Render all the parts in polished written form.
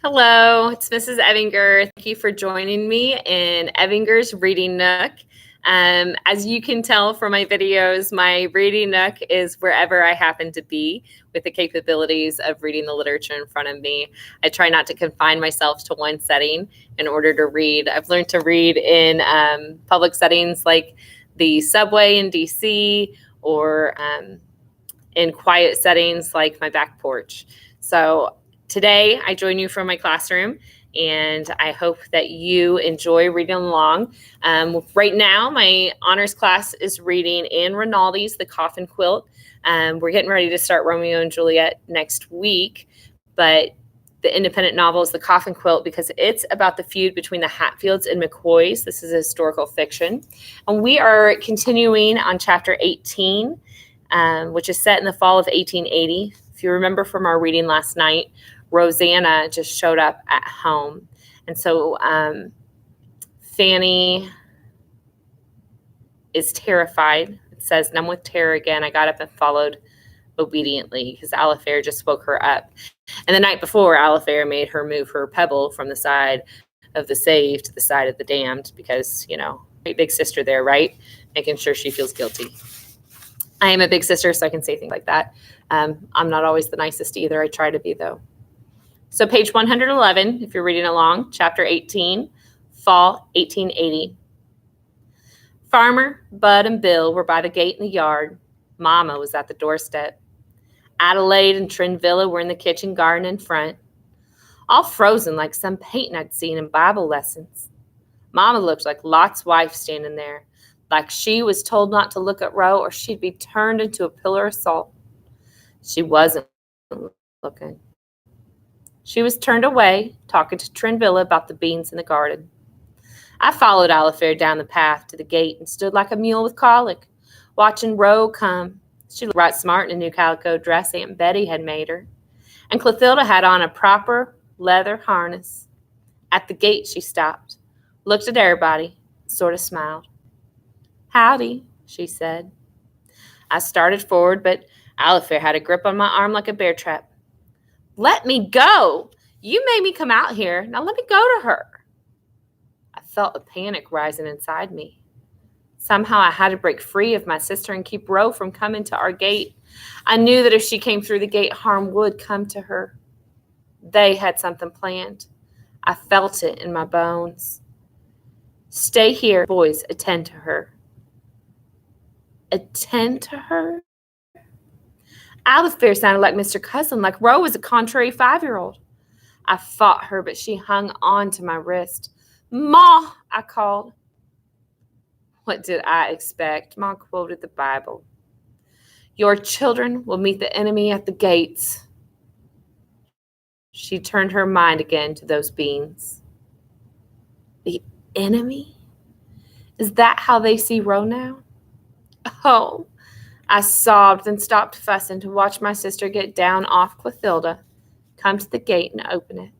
Hello, it's Mrs. Evinger. Thank you for joining me in Evinger's Reading Nook. As you can tell from my videos, my reading nook is wherever I happen to be with the capabilities of reading the literature in front of me. I try not to confine myself to one setting in order to read. I've learned to read in public settings like the subway in DC or in quiet settings like my back porch. So today, I join you from my classroom, and I hope that you enjoy reading along. Right now, my honors class is reading Anne Rinaldi's The Coffin, Quilt. We're getting ready to start Romeo and Juliet next week, but the independent novel is The Coffin, Quilt because it's about the feud between the Hatfields and McCoys. This is a historical fiction. And we are continuing on chapter 18, which is set in the fall of 1880. If you remember from our reading last night, Rosanna just showed up at home. And so Fanny is terrified. It says, numb with terror again, I got up and followed obediently because Alifair just woke her up. And the night before, Alifair made her move her pebble from the side of the saved to the side of the damned because, great big sister there, right? Making sure she feels guilty. I am a big sister, so I can say things like that. I'm not always the nicest either. I try to be, though. So page 111, if you're reading along, chapter 18, fall 1880. Farmer, Bud, and Bill were by the gate in the yard. Mama was at the doorstep. Adelaide and Trinvilla were in the kitchen garden in front, all frozen like some painting I'd seen in Bible lessons. Mama looked like Lot's wife standing there, like she was told not to look at Ro or she'd be turned into a pillar of salt. She wasn't looking. She was turned away, talking to Trinvilla about the beans in the garden. I followed Alifair down the path to the gate and stood like a mule with colic, watching Ro come. She looked right smart in a new calico dress Aunt Betty had made her, and Clothilda had on a proper leather harness. At the gate she stopped, looked at everybody, sort of smiled. Howdy, she said. I started forward, but Alifair had a grip on my arm like a bear trap. Let me go! You made me come out here. Now let me go to her. I felt a panic rising inside me. Somehow I had to break free of my sister and keep Ro from coming to our gate. I knew that if she came through the gate, harm would come to her. They had something planned. I felt it in my bones. Stay here, boys, attend to her. Attend to her? Alifair sounded like Mr. Cousin, like Ro was a contrary 5-year-old. I fought her, but she hung on to my wrist. Ma, I called. What did I expect? Ma quoted the Bible. Your children will meet the enemy at the gates. She turned her mind again to those beans. The enemy? Is that how they see Ro now? Oh, I sobbed and stopped fussing to watch my sister get down off Clothilda, come to the gate and open it.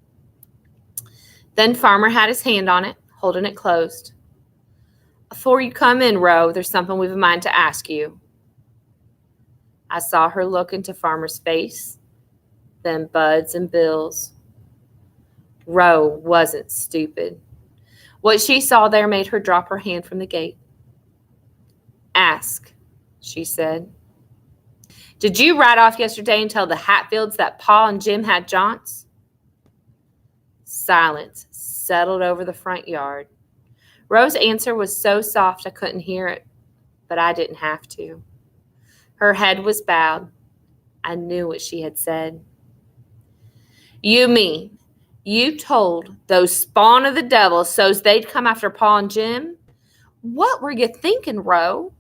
Then Farmer had his hand on it, holding it closed. Before you come in, Ro, there's something we've a mind to ask you. I saw her look into Farmer's face, then Bud's and Bill's. Ro wasn't stupid. What she saw there made her drop her hand from the gate. Ask, she said. Did you ride off yesterday and tell the Hatfields that Pa and Jim had jaunts? Silence settled over the front yard. Ro's answer was so soft I couldn't hear it, but I didn't have to. Her head was bowed. I knew what she had said. You mean you told those spawn of the devil so's they'd come after Pa and Jim? What were you thinking, Ro?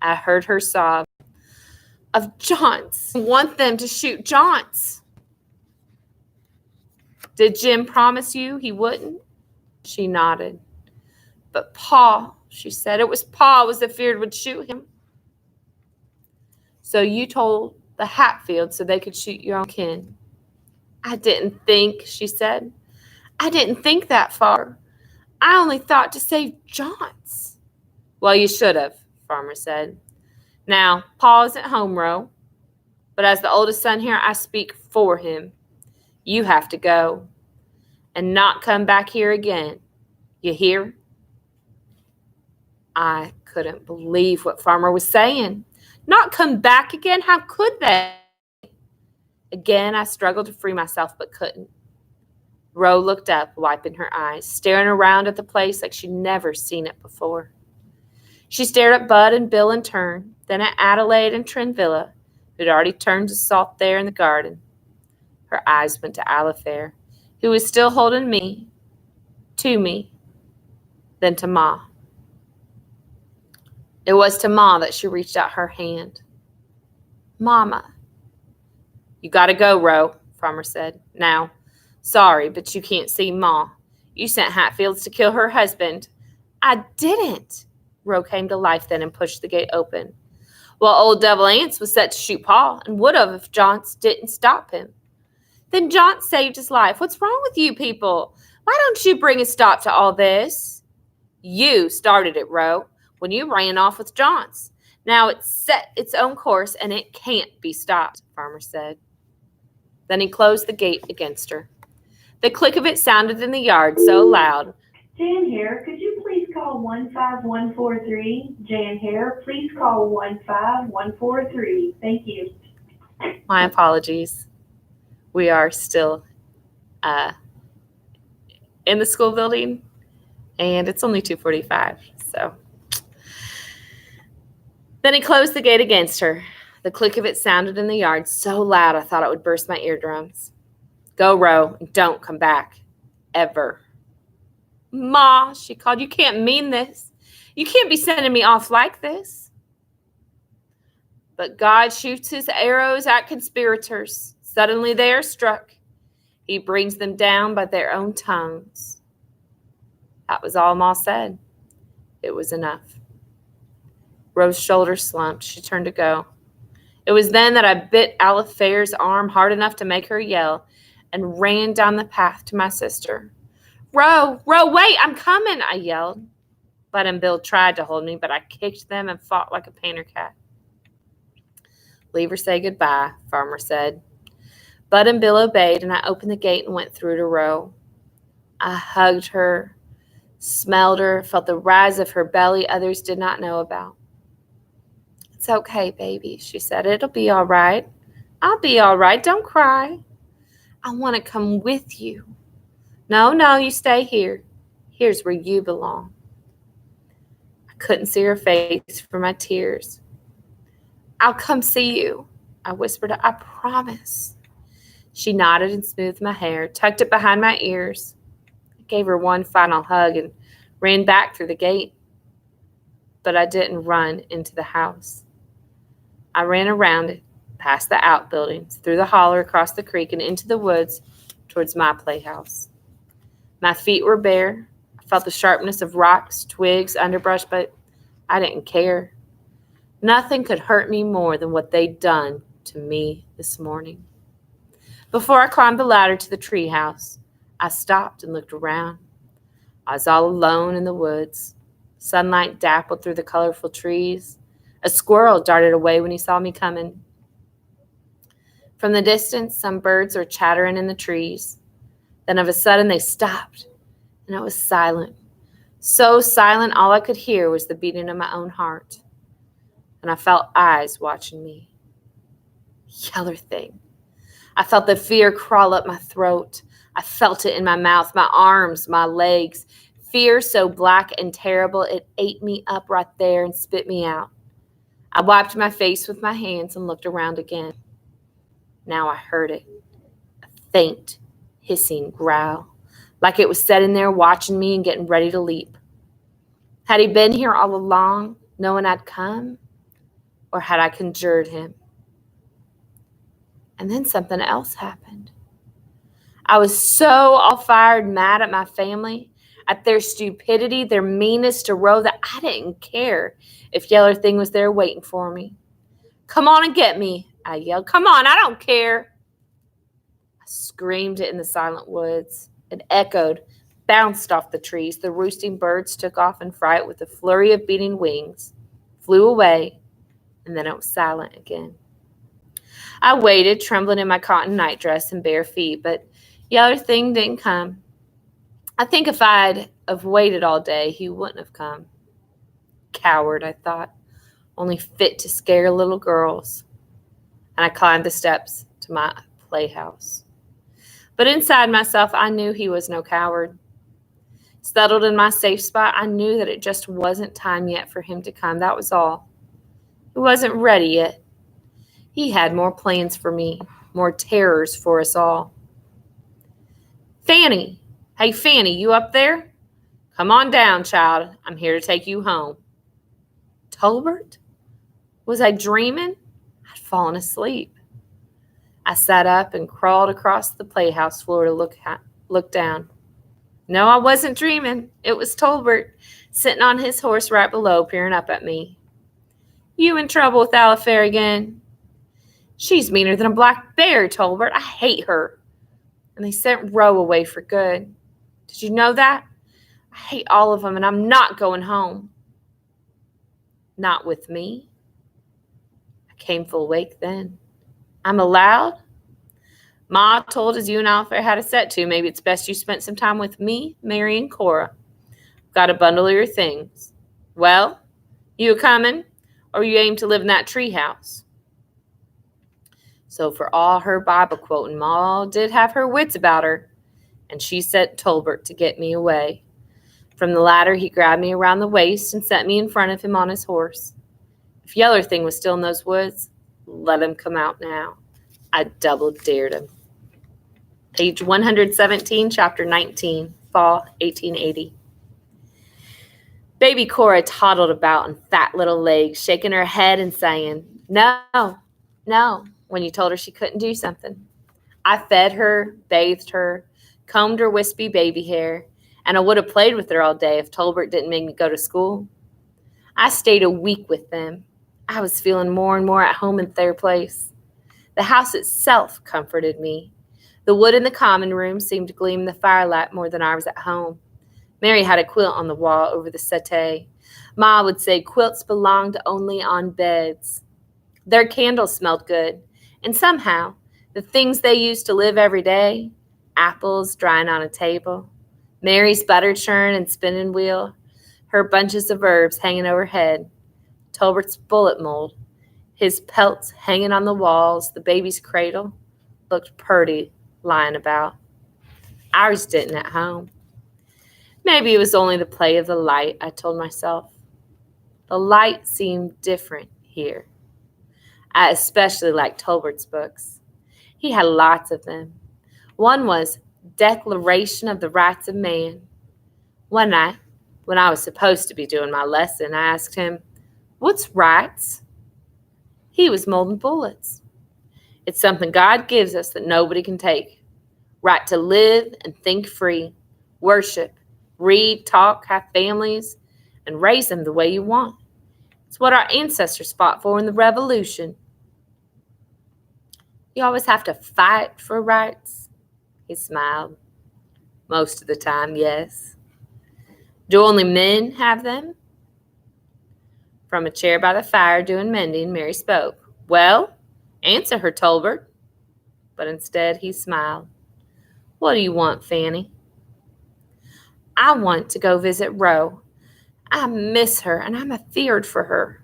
I heard her sob. Of jaunts. I want them to shoot jaunts. Did Jim promise you he wouldn't? She nodded. But Pa, she said, it was Pa was afeard would shoot him. So you told the Hatfields so they could shoot your own kin. I didn't think, she said. I didn't think that far. I only thought to save jaunts. Well, you should have, Farmer said. Now, Pa isn't home, Ro, but as the oldest son here, I speak for him. You have to go and not come back here again. You hear?" I couldn't believe what Farmer was saying. Not come back again? How could they? Again, I struggled to free myself, but couldn't. Ro looked up, wiping her eyes, staring around at the place like she'd never seen it before. She stared at Bud and Bill in turn, then at Adelaide and Trinvilla, who'd already turned to salt there in the garden. Her eyes went to Alifair, who was still holding me, then to Ma. It was to Ma that she reached out her hand. "Mama." "You gotta go, Ro," Farmer said. "Now, sorry, but you can't see Ma. You sent Hatfields to kill her husband." "I didn't." Ro came to life then and pushed the gate open. "Well, old Devil Ants was set to shoot Pa, and would have if Johns didn't stop him." "Then Johns saved his life. What's wrong with you people? Why don't you bring a stop to all this?" "You started it, Ro, when you ran off with Johns. Now it's set its own course, and it can't be stopped," Farmer said. Then he closed the gate against her. The click of it sounded in the yard so loud. "Jan here, could you please call 15143? Jan here, please call 15143. Thank you." My apologies. We are still in the school building, and it's only 2:45. So then he closed the gate against her. The click of it sounded in the yard so loud I thought it would burst my eardrums. "Go, Ro, and don't come back. Ever." "Ma," she called, "you can't mean this. You can't be sending me off like this." But God shoots his arrows at conspirators. Suddenly they are struck. He brings them down by their own tongues. That was all Ma said. It was enough. Ro's shoulders slumped. She turned to go. It was then that I bit Alifair's arm hard enough to make her yell and ran down the path to my sister. Ro, wait, I'm coming," I yelled. Bud and Bill tried to hold me, but I kicked them and fought like a painter cat. "Leave her say goodbye," Farmer said. Bud and Bill obeyed, and I opened the gate and went through to Ro. I hugged her, smelled her, felt the rise of her belly others did not know about. "It's okay, baby," she said. "It'll be all right. I'll be all right. Don't cry. I want to come with you." No, you stay here. Here's where you belong." I couldn't see her face for my tears. "I'll come see you," I whispered. "I promise." She nodded and smoothed my hair, tucked it behind my ears. I gave her one final hug and ran back through the gate. But I didn't run into the house. I ran around it, past the outbuildings, through the holler across the creek and into the woods towards my playhouse. My feet were bare. I felt the sharpness of rocks, twigs, underbrush, but I didn't care. Nothing could hurt me more than what they'd done to me this morning. Before I climbed the ladder to the treehouse, I stopped and looked around. I was all alone in the woods. Sunlight dappled through the colorful trees. A squirrel darted away when he saw me coming. From the distance, some birds were chattering in the trees. Then of a sudden they stopped, and it was silent. So silent all I could hear was the beating of my own heart. And I felt eyes watching me. Yeller thing. I felt the fear crawl up my throat. I felt it in my mouth, my arms, my legs. Fear so black and terrible it ate me up right there and spit me out. I wiped my face with my hands and looked around again. Now I heard it. A faint, hissing growl, like it was sitting there watching me and getting ready to leap. Had he been here all along, knowing I'd come? Or had I conjured him? And then something else happened. I was so all fired mad at my family, at their stupidity, their meanness to Ro, that I didn't care if Yeller Thing was there waiting for me. "Come on and get me," I yelled. "Come on, I don't care." I screamed it in the silent woods. It echoed, bounced off the trees. The roosting birds took off in fright with a flurry of beating wings, flew away, and then it was silent again. I waited, trembling in my cotton nightdress and bare feet, but the other thing didn't come. I think if I'd have waited all day, he wouldn't have come. Coward, I thought, only fit to scare little girls. And I climbed the steps to my playhouse. But inside myself, I knew he was no coward. Settled in my safe spot, I knew that it just wasn't time yet for him to come. That was all. He wasn't ready yet. He had more plans for me, more terrors for us all. Fanny! Hey, Fanny, you up there? Come on down, child. I'm here to take you home. Tolbert? Was I dreaming? I'd fallen asleep. I sat up and crawled across the playhouse floor to look down. No, I wasn't dreaming. It was Tolbert, sitting on his horse right below, peering up at me. You in trouble with Alifair again? She's meaner than a black bear, Tolbert. I hate her. And they sent Roe away for good. Did you know that? I hate all of them, and I'm not going home. Not with me. I came full awake then. I'm allowed? Ma told us you and Alifair had a set to. Maybe it's best you spent some time with me, Mary, and Cora. Got a bundle of your things. Well, you coming, or you aim to live in that tree house? So for all her Bible quoting, Ma did have her wits about her, and she sent Tolbert to get me away. From the ladder, he grabbed me around the waist and set me in front of him on his horse. If Yeller Thing was still in those woods, let him come out now. I double dared him. Page 117, chapter 19, fall 1880. Baby Cora toddled about in fat little legs, shaking her head and saying, no, when you told her she couldn't do something. I fed her, bathed her, combed her wispy baby hair, and I would have played with her all day if Tolbert didn't make me go to school. I stayed a week with them. I was feeling more and more at home in their place. The house itself comforted me. The wood in the common room seemed to gleam in the firelight more than I was at home. Mary had a quilt on the wall over the settee. Ma would say quilts belonged only on beds. Their candles smelled good, and somehow the things they used to live every day, apples drying on a table, Mary's butter churn and spinning wheel, her bunches of herbs hanging overhead, Tolbert's bullet mold, his pelts hanging on the walls, the baby's cradle, looked purty lying about. Ours didn't at home. Maybe it was only the play of the light, I told myself. The light seemed different here. I especially liked Tolbert's books. He had lots of them. One was Declaration of the Rights of Man. One night, when I was supposed to be doing my lesson, I asked him, "What's rights?" He was molding bullets. It's something God gives us that nobody can take. Right to live and think free, worship, read, talk, have families, and raise them the way you want. It's what our ancestors fought for in the Revolution. You always have to fight for rights? He smiled. Most of the time, yes. Do only men have them? From a chair by the fire doing mending, Mary spoke. Well, answer her, Tolbert. But instead, he smiled. What do you want, Fanny? I want to go visit Roe. I miss her, and I'm afeared for her.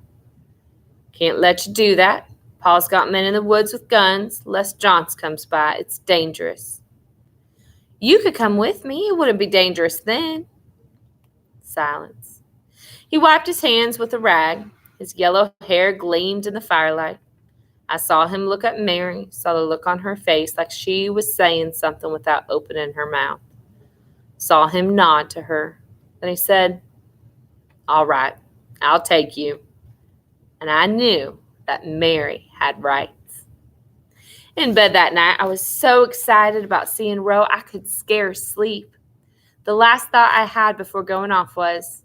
Can't let you do that. Paul's got men in the woods with guns, lest Johns comes by. It's dangerous. You could come with me. It wouldn't be dangerous then. Silence. He wiped his hands with a rag. His yellow hair gleamed in the firelight. I saw him look at Mary, saw the look on her face like she was saying something without opening her mouth. Saw him nod to her. Then he said, All right, I'll take you. And I knew that Mary had rights. In bed that night, I was so excited about seeing Roe, I could scarce sleep. The last thought I had before going off was,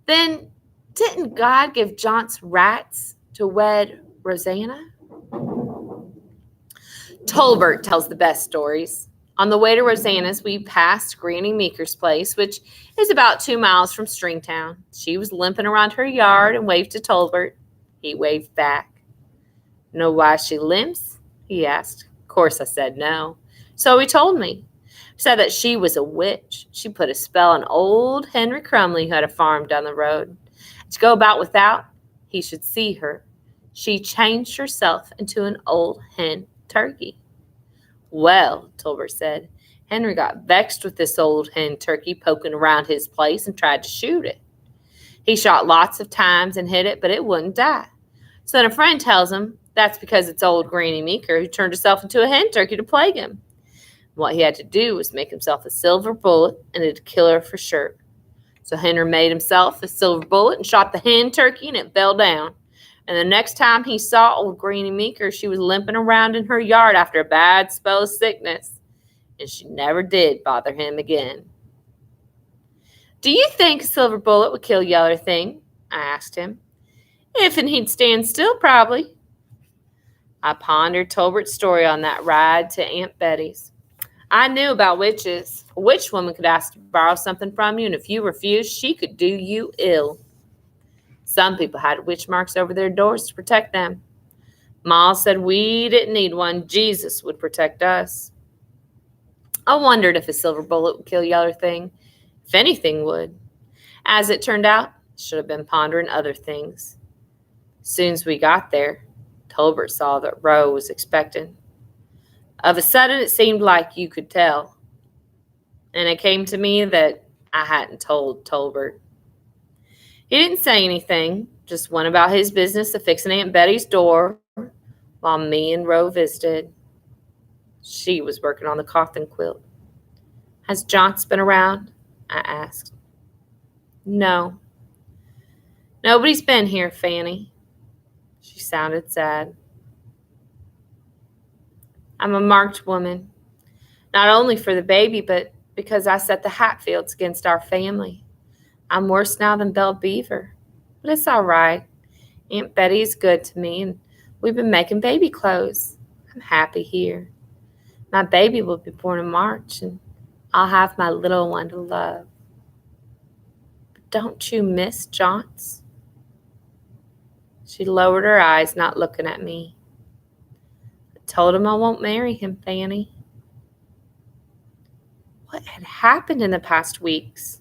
then didn't God give Johns rights to wed Rosanna? Tolbert tells the best stories. On the way to Rosanna's, we passed Granny Meeker's place, which is about 2 miles from Stringtown. She was limping around her yard and waved to Tolbert. He waved back. Know why she limps? He asked. Of course I said no. So he told me. Said that she was a witch. She put a spell on old Henry Crumley, who had a farm down the road. To go about without, he should see her. She changed herself into an old hen turkey. Well, Tolbert said, Henry got vexed with this old hen turkey poking around his place and tried to shoot it. He shot lots of times and hit it, but it wouldn't die. So then a friend tells him that's because it's old Granny Meeker who turned herself into a hen turkey to plague him. What he had to do was make himself a silver bullet, and it'd kill her for sure. So Henry made himself a silver bullet and shot the hen turkey, and it fell down. And the next time he saw old Granny Meeker, she was limping around in her yard after a bad spell of sickness, and she never did bother him again. Do you think a silver bullet would kill Yeller Thing? I asked him. If and he'd stand still, probably. I pondered Tolbert's story on that ride to Aunt Betty's. I knew about witches. A witch woman could ask to borrow something from you, and if you refused, she could do you ill. Some people had witch marks over their doors to protect them. Ma said we didn't need one. Jesus would protect us. I wondered if a silver bullet would kill Yeller Thing. If anything would. As it turned out, I should have been pondering other things. As soon as we got there, Tolbert saw that Roe was expecting. Of a sudden, it seemed like you could tell. And it came to me that I hadn't told Tolbert. He didn't say anything, just went about his business of fixing Aunt Betty's door while me and Roe visited. She was working on the Coffin quilt. Has Johnson been around? I asked. No. Nobody's been here, Fanny. She sounded sad. I'm a marked woman, not only for the baby, but because I set the Hatfields against our family. I'm worse now than Belle Beaver, but it's all right. Aunt Betty is good to me, and we've been making baby clothes. I'm happy here. My baby will be born in March, and I'll have my little one to love. But don't you miss Johnson? She lowered her eyes, not looking at me. I told him I won't marry him, Fanny. What had happened in the past weeks?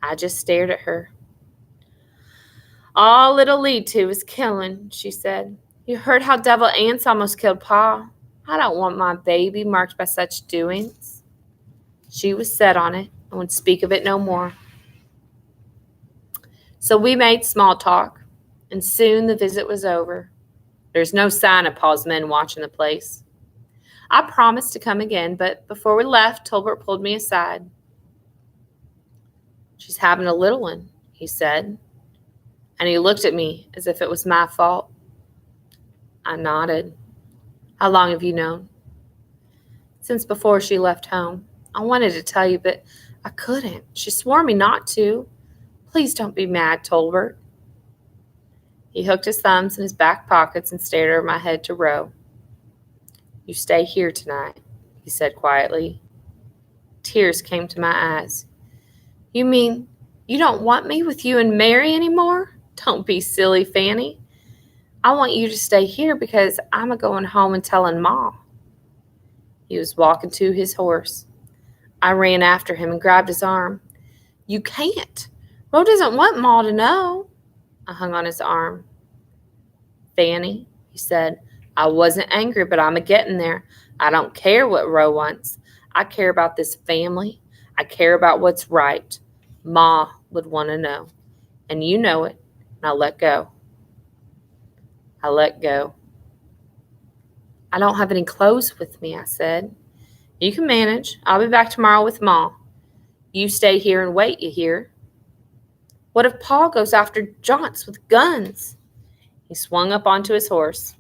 I just stared at her. All it'll lead to is killing, she said. You heard how Devil Ants almost killed Pa. I don't want my baby marked by such doings. She was set on it and would speak of it no more. So we made small talk, and soon the visit was over. There's no sign of Pa's men watching the place. I promised to come again, but before we left, Tolbert pulled me aside. She's having a little one, he said, and he looked at me as if it was my fault. I nodded. How long have you known? Since before she left home. I wanted to tell you, but I couldn't. She swore me not to. Please don't be mad, Tolbert. He hooked his thumbs in his back pockets and stared over my head to Roe. You stay here tonight, he said quietly. Tears came to my eyes. You mean you don't want me with you and Mary anymore? Don't be silly, Fanny. I want you to stay here because I'm a-going home and telling Ma. He was walking to his horse. I ran after him and grabbed his arm. You can't. Ro doesn't want Ma to know. I hung on his arm. Fanny, he said, I wasn't angry, but I'm a-getting there. I don't care what Ro wants. I care about this family. I care about what's right. Ma would want to know. And you know it. And I let go. I let go. I don't have any clothes with me, I said. You can manage. I'll be back tomorrow with Ma. You stay here and wait, you hear? What if Pa goes after Johnson with guns? He swung up onto his horse.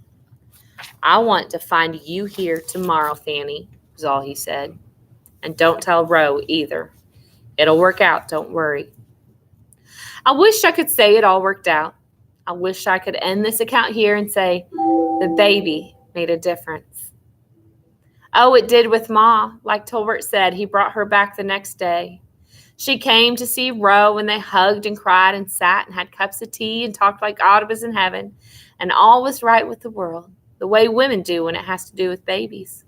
I want to find you here tomorrow, Fanny, was all he said. And don't tell Ro either. It'll work out, don't worry. I wish I could say it all worked out. I wish I could end this account here and say the baby made a difference. Oh, it did with Ma. Like Tolbert said, he brought her back the next day. She came to see Ro, and they hugged and cried and sat and had cups of tea and talked like God was in heaven. and all was right with the world, the way women do when it has to do with babies.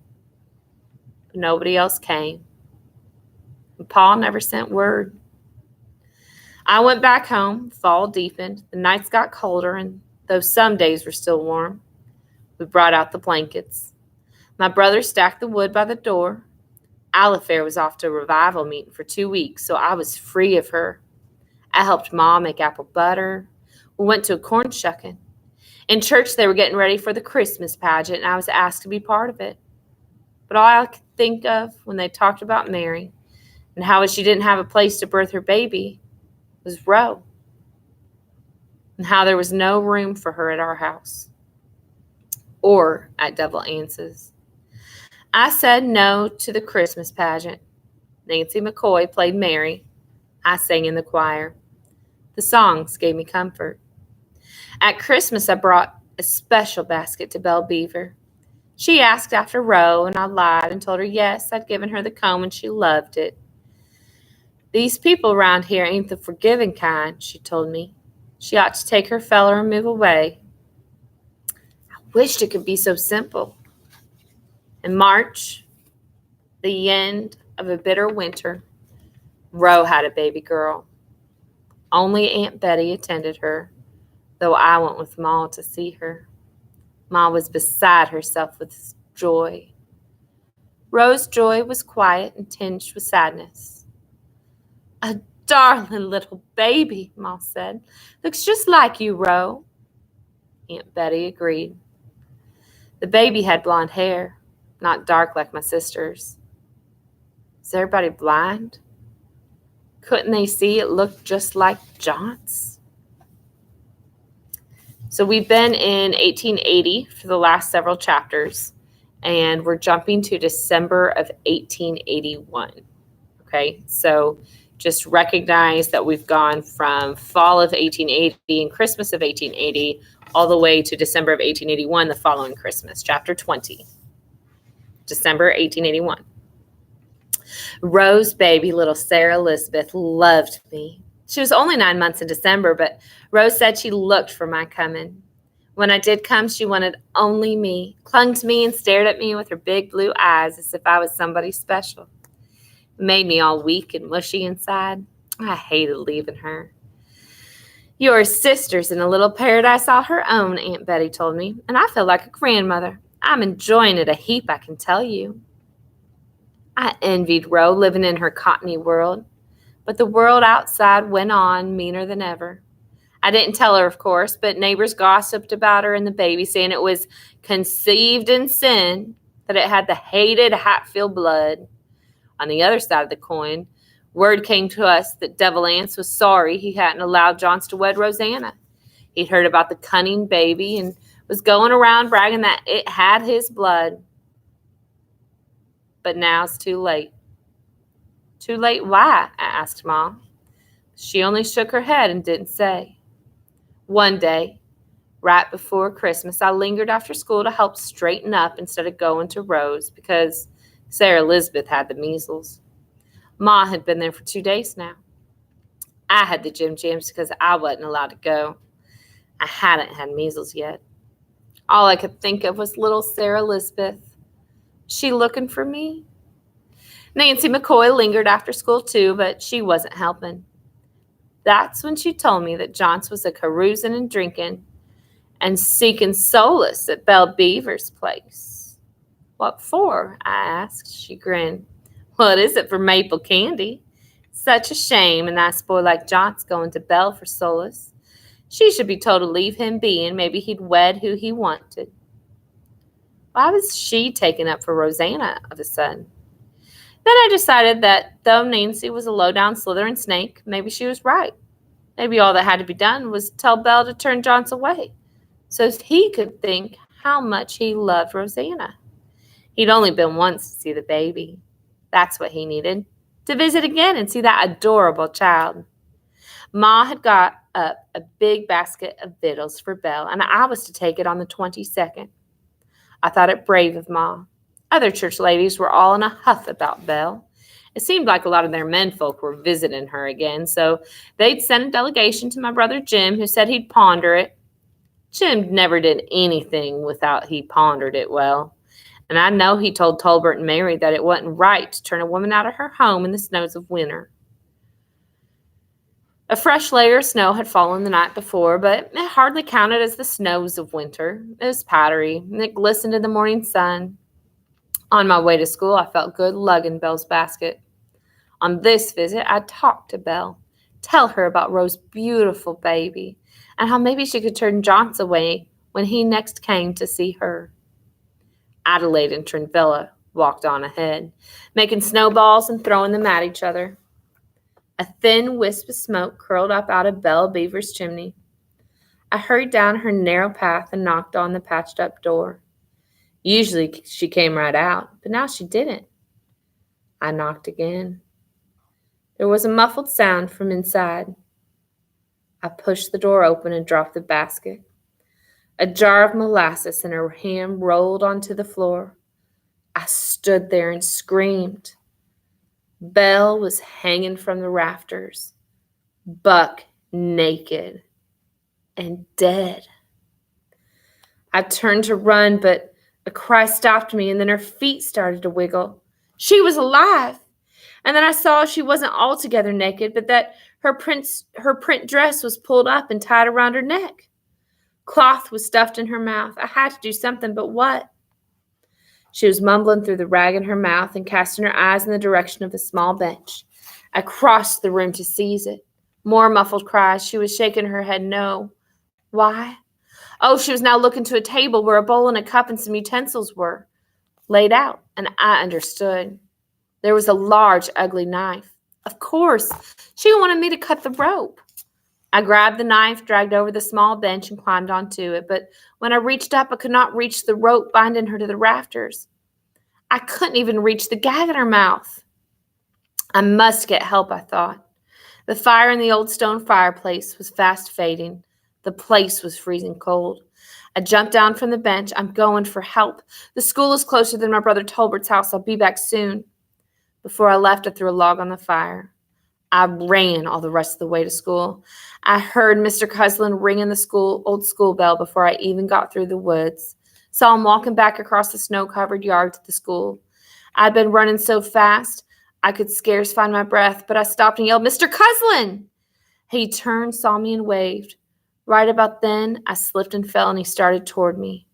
But nobody else came. And Pa never sent word. I went back home. Fall deepened. The nights got colder, and though some days were still warm, we brought out the blankets. My brother stacked the wood by the door. Alifair was off to a revival meeting for 2 weeks, so I was free of her. I helped Ma make apple butter. We went to a corn shucking. In church, they were getting ready for the Christmas pageant, and I was asked to be part of it. But all I could think of when they talked about Mary and how she didn't have a place to birth her baby was Roe, and how there was no room for her at our house or at Devil Anse's. I said no to the Christmas pageant. Nancy McCoy played Mary. I sang in the choir. The songs gave me comfort. At Christmas, I brought a special basket to Belle Beaver. She asked after Roe, and I lied and told her yes, I'd given her the comb and she loved it. These people around here ain't the forgiving kind, she told me. She ought to take her feller and move away. I wished it could be so simple. In March, the end of a bitter winter, Roe had a baby girl. Only Aunt Betty attended her, though I went with Ma to see her. Ma was beside herself with joy. Roe's joy was quiet and tinged with sadness. A darling little baby, Ma said. Looks just like you, Roe. Aunt Betty agreed. The baby had blonde hair, not dark like my sister's. Is everybody blind? Couldn't they see it looked just like John's? So we've been in 1880 for the last several chapters, and we're jumping to December of 1881. Okay, so just recognize that we've gone from fall of 1880 and Christmas of 1880 all the way to December of 1881, the following Christmas, chapter 20, December 1881. Roe's baby, little Sarah Elizabeth, loved me. She was only 9 months in December, but Rose said she looked for my coming. When I did come, she wanted only me, clung to me and stared at me with her big blue eyes as if I was somebody special. It made me all weak and mushy inside. I hated leaving her. Your sister's in a little paradise all her own, Aunt Betty told me, and I feel like a grandmother. I'm enjoying it a heap, I can tell you. I envied Roe living in her cottony world, but the world outside went on meaner than ever. I didn't tell her, of course, but neighbors gossiped about her and the baby, saying it was conceived in sin, that it had the hated Hatfield blood. On the other side of the coin, word came to us that Devil Anse was sorry he hadn't allowed Johns to wed Rosanna. He'd heard about the cunning baby and was going around bragging that it had his blood. But now it's too late. Too late why? I asked Mom. She only shook her head and didn't say. One day, right before Christmas, I lingered after school to help straighten up instead of going to Rose because Sarah Elizabeth had the measles. Ma had been there for 2 days now. I had the Jim Jams because I wasn't allowed to go. I hadn't had measles yet. All I could think of was little Sarah Elizabeth. She looking for me? Nancy McCoy lingered after school too, but she wasn't helping. That's when she told me that Johns was a carousing and drinking and seeking solace at Belle Beaver's place. What for? I asked. She grinned. What is it for maple candy? Such a shame a nice boy like Johns going to Belle for solace. She should be told to leave him be and maybe he'd wed who he wanted. Why was she taken up for Rosanna of a sudden? Then I decided that though Nancy was a low-down Slytherin snake, maybe she was right. Maybe all that had to be done was tell Belle to turn Johns away so he could think how much he loved Rosanna. He'd only been once to see the baby. That's what he needed, to visit again and see that adorable child. Ma had got up a big basket of victuals for Belle, and I was to take it on the 22nd. I thought it brave of Ma. Other church ladies were all in a huff about Belle. It seemed like a lot of their menfolk were visiting her again, so they'd sent a delegation to my brother Jim, who said he'd ponder it. Jim never did anything without he pondered it well. And I know he told Tolbert and Mary that it wasn't right to turn a woman out of her home in the snows of winter. A fresh layer of snow had fallen the night before, but it hardly counted as the snows of winter. It was powdery, and it glistened in the morning sun. On my way to school, I felt good lugging Belle's basket. On this visit, I talked to Belle, tell her about Rose's beautiful baby, and how maybe she could turn John's away when he next came to see her. Adelaide and Trinvilla walked on ahead, making snowballs and throwing them at each other. A thin wisp of smoke curled up out of Belle Beaver's chimney. I hurried down her narrow path and knocked on the patched-up door. Usually she came right out, but now she didn't. I knocked again. There was a muffled sound from inside. I pushed the door open and dropped the basket. A jar of molasses in her hand rolled onto the floor. I stood there and screamed. Belle was hanging from the rafters, buck naked and dead. I turned to run, but a cry stopped me, and then her feet started to wiggle. She was alive. And then I saw she wasn't altogether naked, but that her print dress was pulled up and tied around her neck. Cloth was stuffed in her mouth. I had to do something, but what? She was mumbling through the rag in her mouth and casting her eyes in the direction of the small bench. I crossed the room to seize it. More muffled cries. She was shaking her head no. Why? Oh, she was now looking to a table where a bowl and a cup and some utensils were laid out, and I understood. There was a large, ugly knife. Of course, she wanted me to cut the rope. I grabbed the knife, dragged over the small bench, and climbed onto it. But when I reached up, I could not reach the rope binding her to the rafters. I couldn't even reach the gag in her mouth. I must get help, I thought. The fire in the old stone fireplace was fast fading. The place was freezing cold. I jumped down from the bench. I'm going for help. The school is closer than my brother Tolbert's house. I'll be back soon. Before I left, I threw a log on the fire. I ran all the rest of the way to school. I heard Mr. Cuslin ringing the old school bell before I even got through the woods. Saw him walking back across the snow-covered yard to the school. I'd been running so fast, I could scarce find my breath, but I stopped and yelled, "Mr. Cuslin!" He turned, saw me, and waved. Right about then, I slipped and fell, and he started toward me.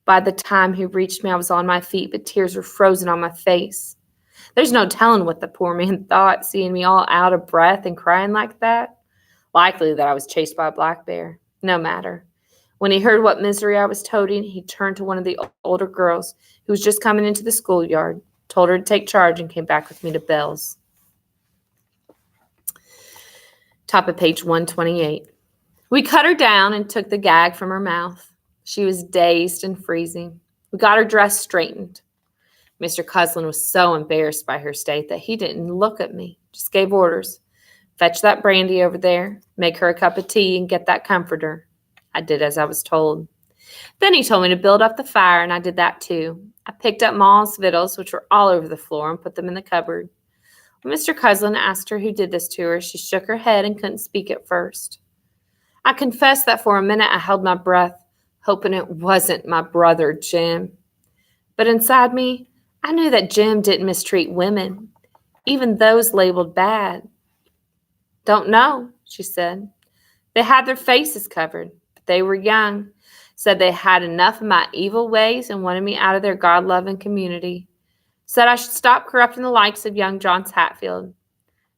By the time he reached me, I was on my feet, but tears were frozen on my face. There's no telling what the poor man thought, seeing me all out of breath and crying like that. Likely that I was chased by a black bear. No matter. When he heard what misery I was toting, he turned to one of the older girls who was just coming into the schoolyard, told her to take charge, and came back with me to Belle's. Top of page 128. We cut her down and took the gag from her mouth. She was dazed and freezing. We got her dress straightened. Mr. Cuslin was so embarrassed by her state that he didn't look at me, just gave orders. Fetch that brandy over there, make her a cup of tea, and get that comforter. I did as I was told. Then he told me to build up the fire, and I did that too. I picked up Ma's victuals, which were all over the floor, and put them in the cupboard. When Mr. Cuslin asked her who did this to her, she shook her head and couldn't speak at first. I confess that for a minute I held my breath, hoping it wasn't my brother, Jim. But inside me, I knew that Jim didn't mistreat women, even those labeled bad. Don't know, she said. They had their faces covered, but they were young, said they had enough of my evil ways and wanted me out of their God-loving community. Said I should stop corrupting the likes of young John Hatfield.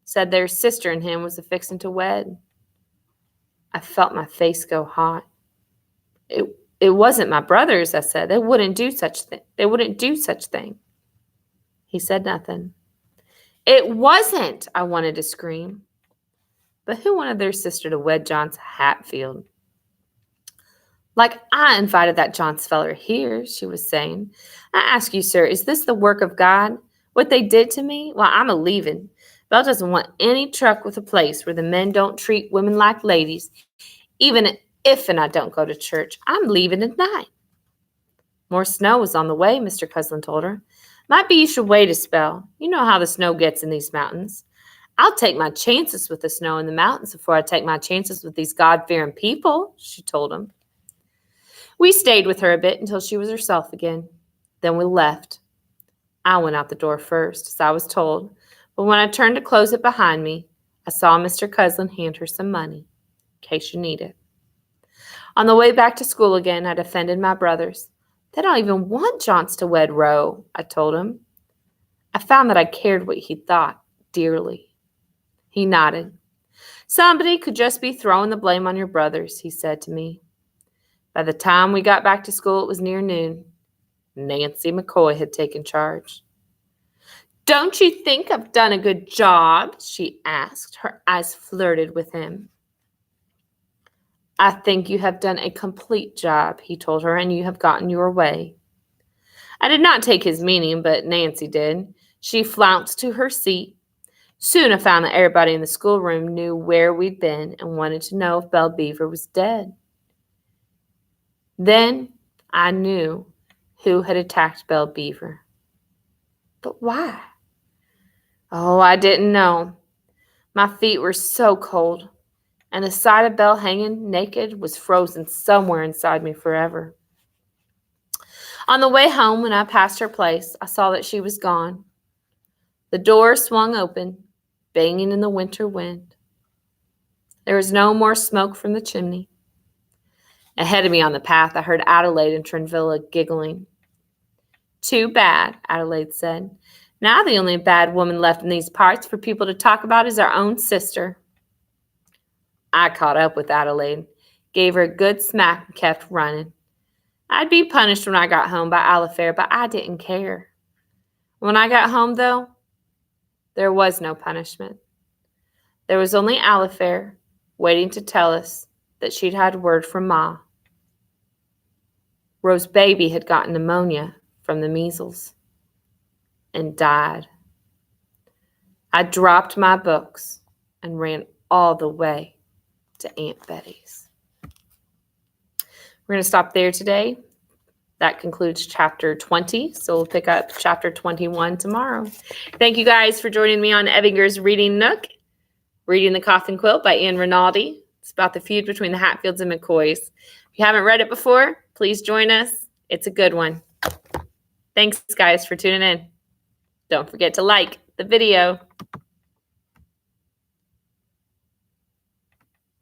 Said their sister and him was a-fixing to wed. I felt my face go hot. It wasn't my brothers, I said. They wouldn't do such thing. He said nothing. It wasn't, I wanted to scream. But who wanted their sister to wed John Hatfield? Like I invited that Johns feller here, she was saying. I ask you, sir, is this the work of God? What they did to me? Well, I'm a-leaving. Belle doesn't want any truck with a place where the men don't treat women like ladies. Even if and I don't go to church, I'm leaving tonight. More snow was on the way, Mr. Cuslin told her. Might be you should wait a spell. You know how the snow gets in these mountains. I'll take my chances with the snow in the mountains before I take my chances with these God-fearing people, she told him. We stayed with her a bit until she was herself again. Then we left. I went out the door first, as I was told, but when I turned to close it behind me, I saw Mr. Cuslin hand her some money, in case you need it. On the way back to school again, I defended my brothers. They don't even want Johns to wed Roe, I told him. I found that I cared what he thought dearly. He nodded. Somebody could just be throwing the blame on your brothers, he said to me. By the time we got back to school, it was near noon. Nancy McCoy had taken charge. Don't you think I've done a good job? She asked. Her eyes flirted with him. I think you have done a complete job, he told her, and you have gotten your way. I did not take his meaning, but Nancy did. She flounced to her seat. Soon I found that everybody in the schoolroom knew where we'd been and wanted to know if Belle Beaver was dead. Then I knew who had attacked Belle Beaver. But why? Oh, I didn't know. My feet were so cold, and the sight of Belle hanging naked was frozen somewhere inside me forever. On the way home, when I passed her place, I saw that she was gone. The door swung open, banging in the winter wind. There was no more smoke from the chimney. Ahead of me on the path, I heard Adelaide and Trinvilla giggling. Too bad, Adelaide said. Now the only bad woman left in these parts for people to talk about is our own sister. I caught up with Adelaide, gave her a good smack, and kept running. I'd be punished when I got home by Alifair, but I didn't care. When I got home, though, there was no punishment. There was only Alifair waiting to tell us that she'd had word from Ma. Rose's baby had gotten pneumonia from the measles and died. I dropped my books and ran all the way to Aunt Betty's. We're going to stop there today. That concludes chapter 20, so we'll pick up chapter 21 tomorrow. Thank you guys for joining me on Evinger's Reading Nook, reading The Coffin Quilt by Anne Rinaldi. It's about the feud between the Hatfields and McCoys. If you haven't read it before, please join us. It's a good one. Thanks, guys, for tuning in. Don't forget to like the video.